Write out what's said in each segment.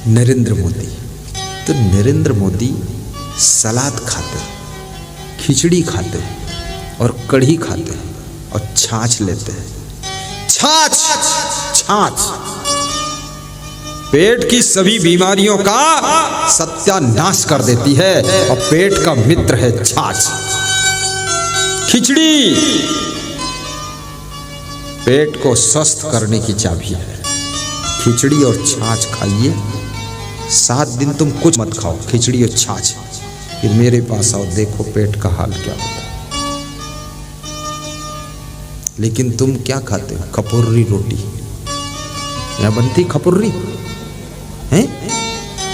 नरेंद्र मोदी। तो नरेंद्र मोदी सलाद खाते हैं, खिचड़ी खाते हैं और कढ़ी खाते हैं और छाछ लेते हैं। छाछ छाछ पेट की सभी बीमारियों का सत्यानाश कर देती है और पेट का मित्र है छाछ। खिचड़ी पेट को स्वस्थ करने की चाबी है। खिचड़ी और छाछ खाइए, 7 दिन तुम कुछ मत खाओ, खिचड़ी और छाछ, फिर मेरे पास आओ, देखो पेट का हाल क्या होता है। लेकिन तुम क्या खाते हो? खपुर्री रोटी। यहाँ बनती खपुर्री है,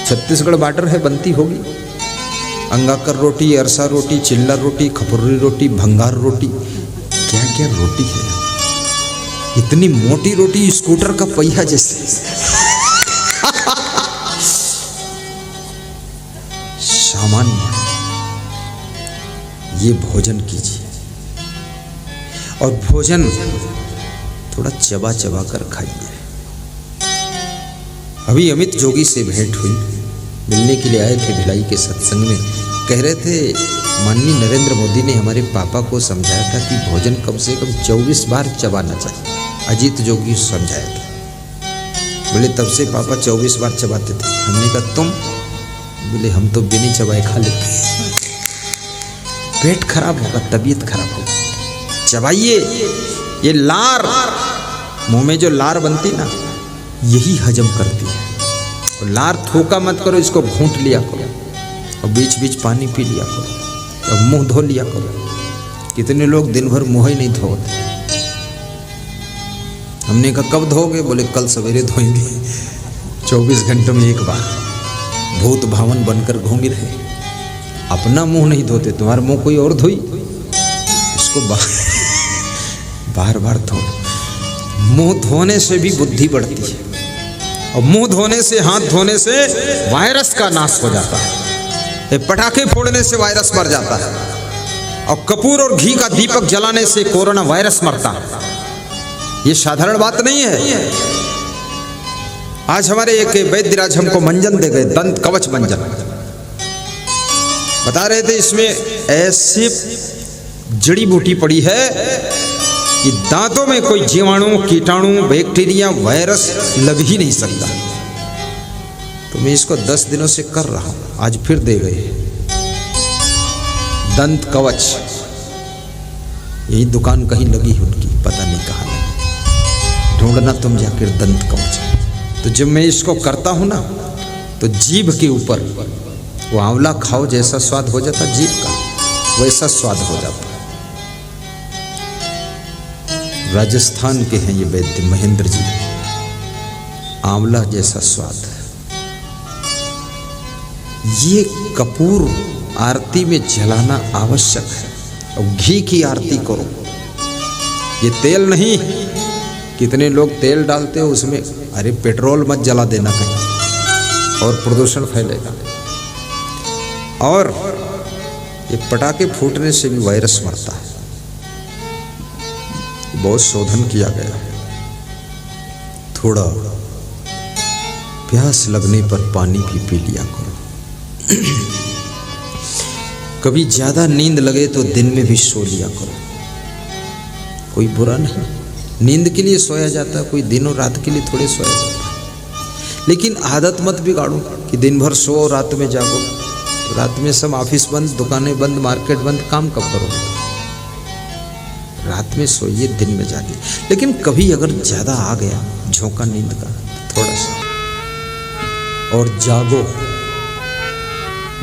छत्तीसगढ़ बॉर्डर है, बनती होगी। अंगाकर रोटी, अरसा रोटी, चिल्ला रोटी, खपुर्री रोटी, भंगार रोटी, क्या क्या रोटी है। इतनी मोटी रोटी स्कूटर का पहिया जैसे। सामान्य ये भोजन कीजिए और भोजन थोड़ा चबा चबा कर खाइए। अभी अमित जोगी से भेंट हुई, मिलने के लिए आए थे भिलाई के सत्संग में। कह रहे थे माननीय नरेंद्र मोदी ने हमारे पापा को समझाया था कि भोजन कम से कम 24 बार चबाना चाहिए। अजीत जोगी समझाया था। बोले तब से पापा 24 बार चबाते थे। हमने कहा तुम? बोले हम तो बिना चबाए खा लेते। पेट खराब होगा, तबीयत खराब होगी। चबाइए। ये लार, मुंह में जो लार बनती ना, यही हजम करती है। और लार थूका मत करो, इसको घूंट लिया करो और बीच बीच पानी पी लिया करो और मुंह धो लिया करो। कितने लोग दिन भर मुंह ही नहीं धोते। हमने कहा कब धोगे? बोले कल सवेरे धोएंगे। 24 घंटों में एक बार भूत भावन बनकर घूम रहे। अपना मुंह नहीं धोते, तुम्हारा मुंह कोई और धोई, इसको बार बार धो। मुंह धोने से भी बुद्धि बढ़ती है और मुंह धोने से, हाथ धोने से वायरस का नाश हो जाता है। पटाखे फोड़ने से वायरस मर जाता है और कपूर और घी का दीपक जलाने से कोरोना वायरस मरता है। ये साधारण बात नहीं है। आज हमारे एक वैद्यराज हमको मंजन दे गए, दंत कवच मंजन। बता रहे थे इसमें ऐसी जड़ी बूटी पड़ी है कि दांतों में कोई जीवाणु, कीटाणु, बैक्टीरिया, वायरस लग ही नहीं सकता। तो मैं इसको 10 दिनों से कर रहा हूं, आज फिर दे गए दंत कवच। यही दुकान कहीं लगी है उनकी, पता नहीं कहाँ लगी, ढूंढना तुम जाकर दंत कवच। तो जब मैं इसको करता हूं ना, तो जीभ के ऊपर वो आंवला खाओ जैसा स्वाद हो जाता जीभ का, वैसा स्वाद हो जाता। राजस्थान के हैं ये वैद्य महेंद्र जी। आंवला जैसा स्वाद। ये कपूर आरती में जलाना आवश्यक है और घी की आरती करो। ये तेल नहीं। कितने लोग तेल डालते हो उसमें, अरे पेट्रोल मत जला देना कहीं और प्रदूषण फैलेगा। और ये पटाखे फूटने से भी वायरस मरता है। बहुत शोधन किया गया है। थोड़ा प्यास लगने पर पानी भी पी लिया करो। कभी ज्यादा नींद लगे तो दिन में भी सो लिया करो, कोई बुरा नहीं। नींद के लिए सोया जाता है, कोई दिनों रात के लिए थोड़े सोया जाता है। लेकिन आदत मत बिगाड़ो कि दिन भर सो रात में जागो। तो रात में सब ऑफिस बंद, दुकानें बंद, मार्केट बंद, काम कब करोगे? रात में सोइए, दिन में जागिए। लेकिन कभी अगर ज्यादा आ गया झोंका नींद का, थोड़ा सा और जागो।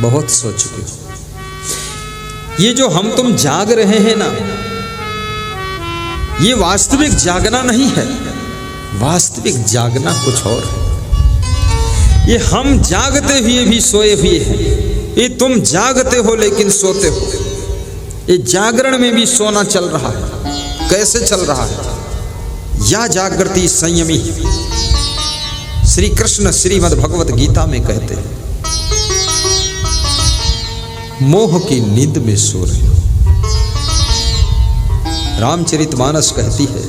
बहुत सो चुके हो। ये जो हम तुम जाग रहे हैं ना, ये वास्तविक जागना नहीं है। वास्तविक जागना कुछ और है। ये हम जागते हुए भी सोए हुए हैं। ये तुम जागते हो लेकिन सोते हो। ये जागरण में भी सोना चल रहा है। कैसे चल रहा है? या जागृति संयमी। श्री कृष्ण श्रीमद् भगवत गीता में कहते हैं, मोह की नींद में सो रहे हो। रामचरितमानस कहती है,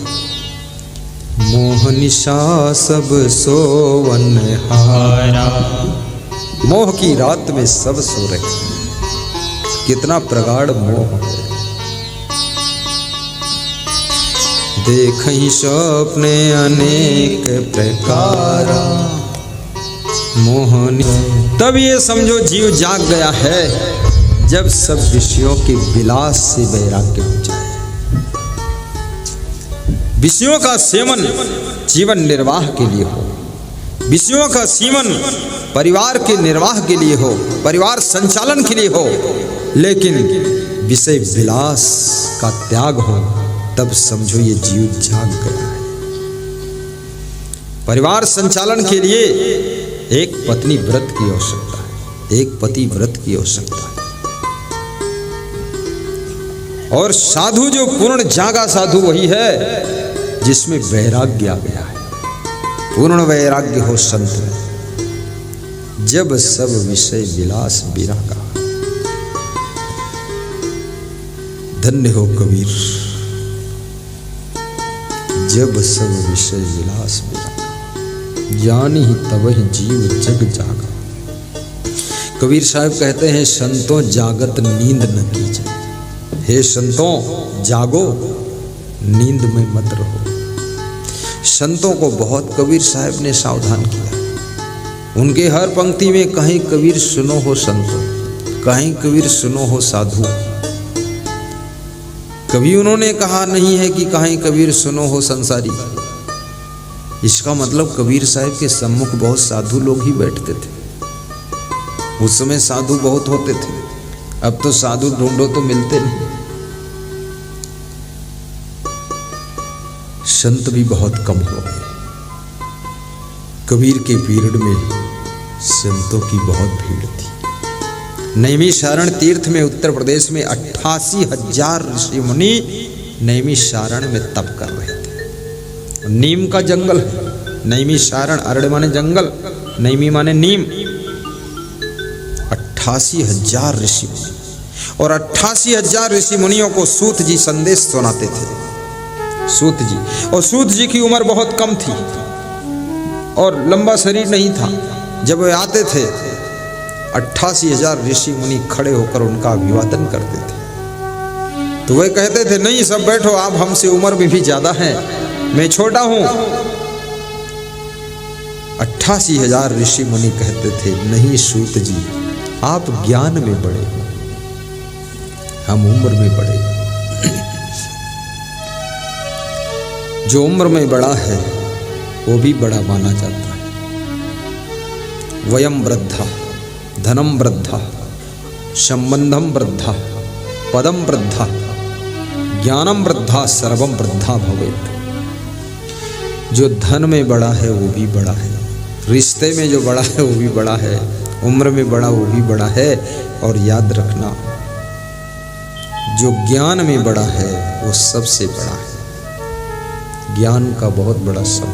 मोहनिशा सब सोवन हारा। मोह की रात में सब सो रहे। कितना प्रगाढ़ मोह है। देखहि स्वप्ने अनेक प्रकार मोहनी। तब ये समझो जीव जाग गया है जब सब विषयों के विलास से वैराग्य हो जाए। विषयों का सेवन जीवन निर्वाह के लिए हो, विषयों का सेवन परिवार के निर्वाह के लिए हो, परिवार संचालन के लिए हो, लेकिन विषय विलास का त्याग हो, तब समझो ये जीव जाग गया है। परिवार संचालन के लिए एक पत्नी व्रत की आवश्यकता है, एक पति व्रत की आवश्यकता है। और साधु जो पूर्ण जागा साधु वही है जिसमें वैराग्य आ गया है। पूर्ण वैराग्य हो संत में। जब सब विषय विलास विरागा। धन्य हो कबीर। जब सब विषय विलास विरागा, जानी ही तब ही जीव जग जागा। कबीर साहब कहते हैं संतों जागत नींद न कीजिए। हे संतों जागो, नींद में मत रहो। संतों को बहुत कबीर साहब ने सावधान किया। उनके हर पंक्ति में कहीं कबीर सुनो हो संतों, कहीं कबीर सुनो हो साधु। कभी उन्होंने कहा नहीं है कि कहीं कबीर सुनो हो संसारी। इसका मतलब कबीर साहब के सम्मुख बहुत साधु लोग ही बैठते थे। उस समय साधु बहुत होते थे, अब तो साधु ढूंढो तो मिलते नहीं। संत भी बहुत कम हो गए। कबीर के पीरियड में संतों की बहुत भीड़ थी। नैमिषारण तीर्थ में उत्तर प्रदेश में 88,000 ऋषि मुनि नैमिषारण में तप कर रहे थे। नीम का जंगल है नैमिषारण। अरण्य माने जंगल, नैमी माने नीम। 88,000 ऋषि मुनि, और 88,000 ऋषि मुनियों को सूत जी संदेश सुनाते थे। सूत जी, और सूत जी की उम्र बहुत कम थी और लंबा शरीर नहीं था। जब वे आते थे 88,000 ऋषि मुनि खड़े होकर उनका अभिवादन करते थे। तो वे कहते थे नहीं सब बैठो, आप हमसे उम्र में भी ज्यादा हैं, मैं छोटा हूं। 88,000 ऋषि मुनि कहते थे नहीं सूत जी, आप ज्ञान में बड़े हो, हम उम्र में बड़े हैं। जो उम्र में बड़ा है वो भी बड़ा माना जाता है। वयम वृद्धा, धनम वृद्धा, संबंधम वृद्धा, पदम वृद्धा, ज्ञानम वृद्धा, सर्वम वृद्धा भवेत्। जो धन में बड़ा है वो भी बड़ा है, रिश्ते में जो बड़ा है वो भी बड़ा है, उम्र में बड़ा वो भी बड़ा है। और याद रखना जो ज्ञान में बड़ा है वो सबसे बड़ा है। ज्ञान का बहुत बड़ा सब